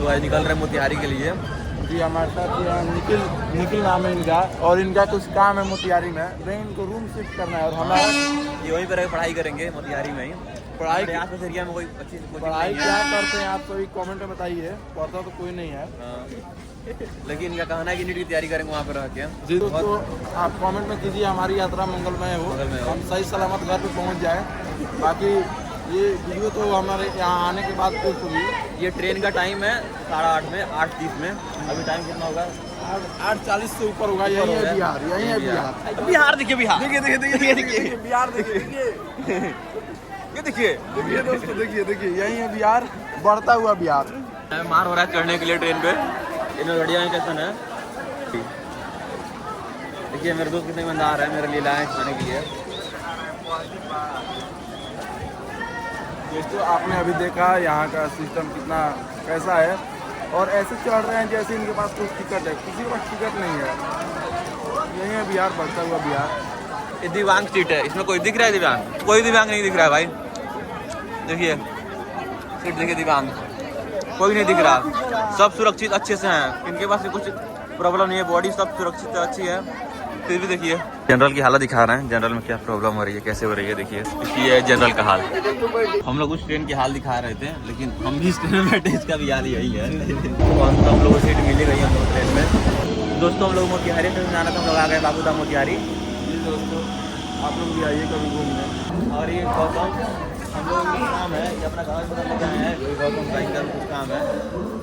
लोग आज निकल रहे हैं मोतिहारी के लिए। जी हमारे साथ यहाँ निखिल नाम है इनका, और इनका कुछ काम है मोतिहारी में, नहीं इनको रूम शिफ्ट करना है और हमारा ये वहीं पर पढ़ाई करेंगे मोतिहारी में ही। पढ़ाई आस-पास एरिया में कोई अच्छी पढ़ाई क्या करते हैं आप सभी कमेंट में बताइए। पढ़ता तो कोई नहीं है, लेकिन इनका कहना है कि नीट की तैयारी करेंगे वहाँ पर रह के। जी दोस्तों आप कमेंट में कीजिए हमारी यात्रा मंगलमय हो, हम सही सलामत घर पे पहुँच जाए। बाकी ये वीडियो तो हमारे यहाँ आने के बाद कुछ होगी। ये ट्रेन का टाइम है 8:30 में, 8:30 में। अभी टाइम कितना होगा? 8:40 से ऊपर होगा। यही है बिहार, यही है बिहार। बिहार देखिए, बिहार देखिए बिहार देखिए ये देखिए दोस्तों, देखिए यही है बिहार, बढ़ता हुआ बिहार। मार हो रहा है चढ़ने के लिए ट्रेन पे। इन्हें बढ़िया स्टेशन है। देखिए मेरे दोस्त कितने ईमानदार है, मेरे लिए लाए खाने के लिए। दोस्तों आपने अभी देखा यहाँ का सिस्टम कितना कैसा है, और ऐसे चढ़ रहे हैं जैसे इनके पास कुछ टिकट है। किसी के पास टिकट नहीं है। यही है बिहार, बढ़ता हुआ बिहार। ये दिव्यांग सीट है, इसमें कोई दिख रहा है दिव्यांग? कोई दिव्यांग नहीं दिख रहा है भाई। देखिए सीट देखिए, दिव्यांग कोई नहीं दिख रहा। सब सुरक्षित अच्छे से हैं, इनके पास कुछ प्रॉब्लम नहीं है, बॉडी सब सुरक्षित अच्छी है। फिर भी देखिए जनरल की हालत दिखा रहे हैं, जनरल में क्या प्रॉब्लम हो रही है, कैसे हो रही है। देखिए ये जनरल का हाल। हम लोग उस ट्रेन की हाल दिखा रहे थे, लेकिन हम भी इस ट्रेन में बैठे, इसका भी हाल यही है। हम लोग को सीट मिली गई हम लोग ट्रेन में। दोस्तों हम लोग मोतिहारी से जाना था, हम लोग आ गए बाबूधाम मोतिहारी। दोस्तों आप लोग भी आइए कभी घूमने। और ये गौतम हम लोग का काम है, ये अपना कागज पत्र लेके आए हैं। गौतम भाई का कुछ काम है।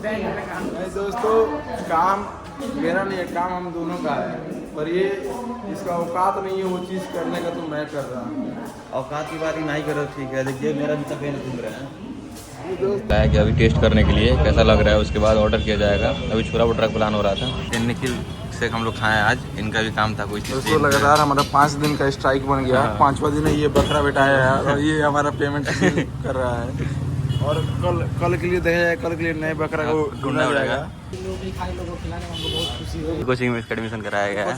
नहीं दोस्तों काम मेरा नहीं है, काम हम दोनों का है, पर ये इसका औकात नहीं है वो चीज़ करने का, तो मैं कर रहा हूँ। औकात की बात ही नहीं करो, ठीक है। देखिए मेरा भी तक घूम रहे हैं कि अभी टेस्ट करने के लिए कैसा लग रहा है, उसके बाद ऑर्डर किया जाएगा। अभी छोटा मोटा प्लान हो रहा था। निखिल से हम लोग खाएं आज, इनका भी काम था कोई चीज़। दोस्तों लगातार हमारा 5 दिन का स्ट्राइक बन गया। 5वां दिन है ये बकरा बैठाया है और ये हमारा पेमेंट कर रहा है। और कल के लिए देखा जाए, कल के लिए नए बकरा को ढूंढना पड़ेगा। कोचिंग में इसका एडमिशन कराया गया है।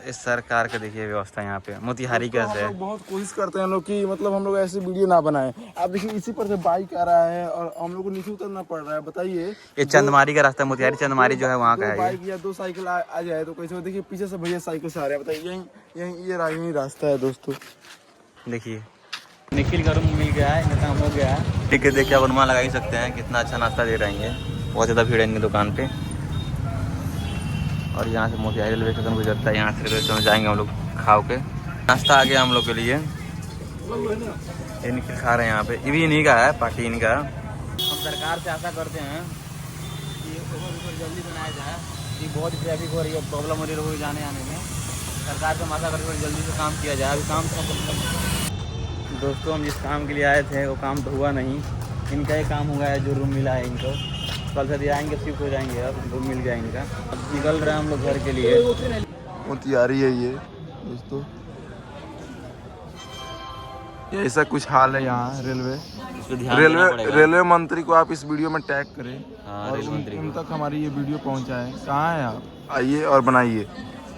इस सरकार का देखिए व्यवस्था यहाँ पे मोतिहारी कैसे है। बहुत कोशिश करते हैं लोग कि मतलब हम लोग ऐसी वीडियो ना बनाएं। आप देखिए इसी पर से बाइक आ रहा है और हम लोग को नीचे उतरना पड़ रहा है। बताइए ये चंदमारी का रास्ता, मोतिहारी चंदमारी जो है वहाँ का है। बाइक या 2 साइकिल आ जाए तो कैसे। देखिए पीछे से भैया साइकिल से आ रहे हैं। बताइए यही रास्ता है दोस्तों। देखिए निखिल का रूम मिल गया है, इनका काम हो गया है। ठीक है, देखिए आप अनुमान लगा ही सकते हैं कितना अच्छा नाश्ता दे रहे हैं। बहुत ज़्यादा भीड़ है इनकी दुकान पे। और यहाँ से मोतिहारी रेलवे स्टेशन गुजरता है, यहाँ से रेलवे स्टेशन जाएंगे हम लोग खाओ के। नाश्ता आ गया हम लोग के लिए, ये निखिल खा रहे हैं यहाँ पे। ये भी इन्हीं का है, पार्टी इन्हीं का। हम सरकार से आशा करते हैं कि ओवर जल्दी बनाया जाए, कि बहुत ट्रैफिक हो रही है, प्रॉब्लम हो रही है जाने आने में। सरकार से हम आशा करते हैं जल्दी से काम किया जाए। अभी काम दोस्तों हम जिस काम के लिए आए थे वो काम तो हुआ नहीं। इनका ही काम हुआ है, जो रूम मिला है इनको। कल से आएंगे, शिफ्ट हो जाएंगे, अब रूम मिल गया इनका। अब निकल रहे हैं हम लोग घर के लिए। मोतिहारी है ये दोस्तों, ये ऐसा कुछ हाल है यहाँ। रेलवे मंत्री को आप इस वीडियो में टैग करें। हाँ, और रेल मंत्री उन तक हमारी ये वीडियो पहुँचाएं। कहाँ हैं आप? आइए और बनाइए।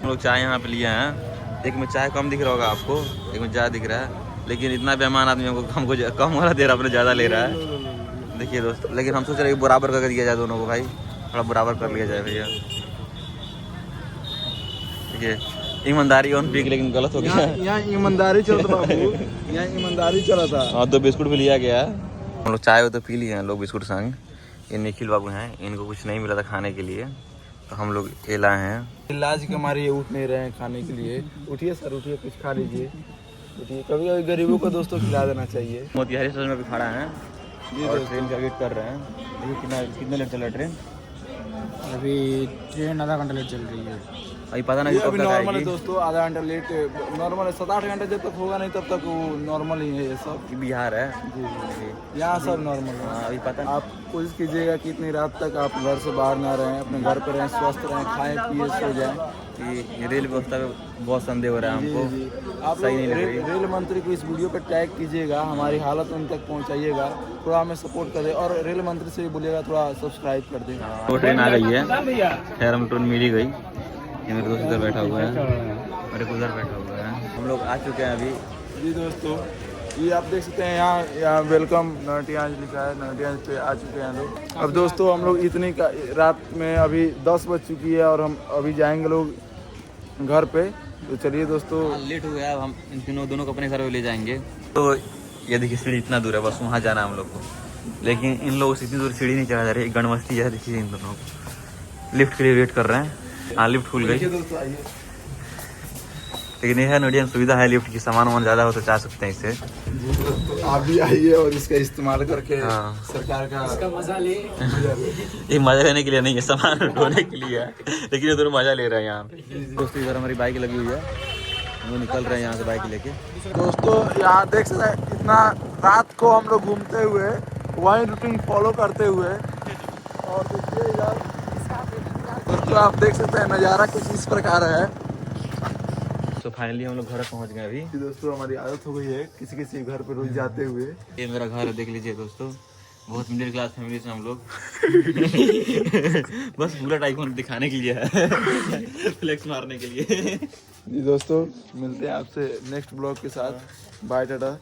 हम लोग चाय यहाँ पे लिए हैं। एक में चाय कम दिख रहा होगा आपको, एक में चाय दिख रहा है, लेकिन इतना बेईमान आदमी हमको कम वाला दे रहा है, अपने ज़्यादा ले रहा है। देखिए दोस्तों, लेकिन हम सोच रहे हैं बराबर करके दिया जाए दोनों को भाई, थोड़ा बराबर कर लिया जाए भैया। देखिए ईमानदारी ऑन पीक, लेकिन गलत हो गया। यहाँ ईमानदारी चल रहा बाबू, यहाँ ईमानदारी चला था। हाँ, 2 बिस्कुट भी लिया गया। हम लोग चाय तो पी लिए हैं लोग बिस्कुट संग। ये निखिल बाबू हैं, इनको कुछ नहीं मिला था खाने के लिए, तो हम लोग ये लाए हैं। इलाज के हमारे ये उठ नहीं रहे हैं खाने के लिए। उठिए सर, उठिए, कुछ खा लीजिए। उठिए, कभी कभी गरीबों को दोस्तों खिला देना चाहिए। मोतिहारी स्टेशन में भी खड़ा है और ट्रेन का वेट कर रहे हैं। देखिए कितना लेट चल रहा है ट्रेन। अभी ट्रेन आधा घंटा लेट चल रही है। अभी पता नहीं अभी नॉर्मल है दोस्तों, आधा घंटा लेट नॉर्मल है। 7-8 घंटे जब तक होगा नहीं तब तक वो नॉर्मल ही है। ये सब बिहार है जी, यहाँ सब नॉर्मल है। हाँ, अभी पता आप कोशिश कीजिएगा कि इतनी रात तक आप घर से बाहर ना रहें, अपने घर पर रहें, स्वस्थ रहें, खाएं पिए, सो जाएं। कि रेल व्यवस्था पे बहुत संदेह हो रहा है हमको। जी, आप सही नहीं लग रही। रेल मंत्री को इस वीडियो पर टैग कीजिएगा, हमारी हालत उन तक पहुंचाइएगा, थोड़ा हमें सपोर्ट करें। और रेल मंत्री से बोलिएगा थोड़ा सब्सक्राइब कर दें। वो ट्रेन आ गई है, खैर हम ट्रेन मिल ही गई। ये मेरे दोस्त इधर बैठा हुआ है, मेरे को उधर बैठा हुआ है। हम लोग आ चुके हैं अभी। जी दोस्तों, ये आप देख सकते हैं यहाँ वेलकम नटियांज लिखा है। नटियांज पे आ चुके हैं लोग। अब दोस्तों हम लोग इतनी रात में अभी 10 बज चुकी है और हम अभी जाएंगे लोग घर पे। तो चलिए दोस्तों, लेट हो गया। अब हम इन दोनों को अपने घर पे ले जाएंगे। तो ये देखिए सीढ़ी इतना दूर है, बस वहाँ जाना है हम लोग को। लेकिन इन लोगों से इतनी दूर सीढ़ी नहीं चढ़ा जा रही। गणमस्ती है, देखिए इन दोनों को लिफ्ट के लिए वेट कर रहे हैं। हाँ लिफ्ट खुल गई। दोस्तों आइए। लेकिन यह है नोडियन सुविधा है लिफ्ट की। सामान वामान ज़्यादा हो तो चाह सकते हैं इसे। तो आप भी आइए और इसका इस्तेमाल करके हाँ। सरकार का मजा ले। ये मजा लेने के लिए नहीं है, सामान ढोने के लिए है। लेकिन ये दोनों मजा ले रहे हैं यहाँ पे। दोस्तों इधर हमारी बाइक लगी हुई है, हम लोग निकल रहे हैं यहाँ से बाइक लेके। दोस्तों यहाँ देख सकते हैं इतना रात को हम लोग घूमते हुए वही रूटीन फॉलो करते हुए। और देखिए यार दोस्तों, आप देख सकते हैं नज़ारा कुछ इस प्रकार है। तो फाइनली हम लोग घर पहुँच गए अभी। दोस्तों हमारी आदत हो गई है किसी किसी घर पे रोज जाते हुए। ये मेरा घर है, देख लीजिए दोस्तों। बहुत मिडिल क्लास फैमिली से हम लोग। बस पूरा टाइकून दिखाने के लिए है, फ्लेक्स मारने के लिए। जी दोस्तों, मिलते हैं आपसे नेक्स्ट ब्लॉग के साथ। बाय टाटा।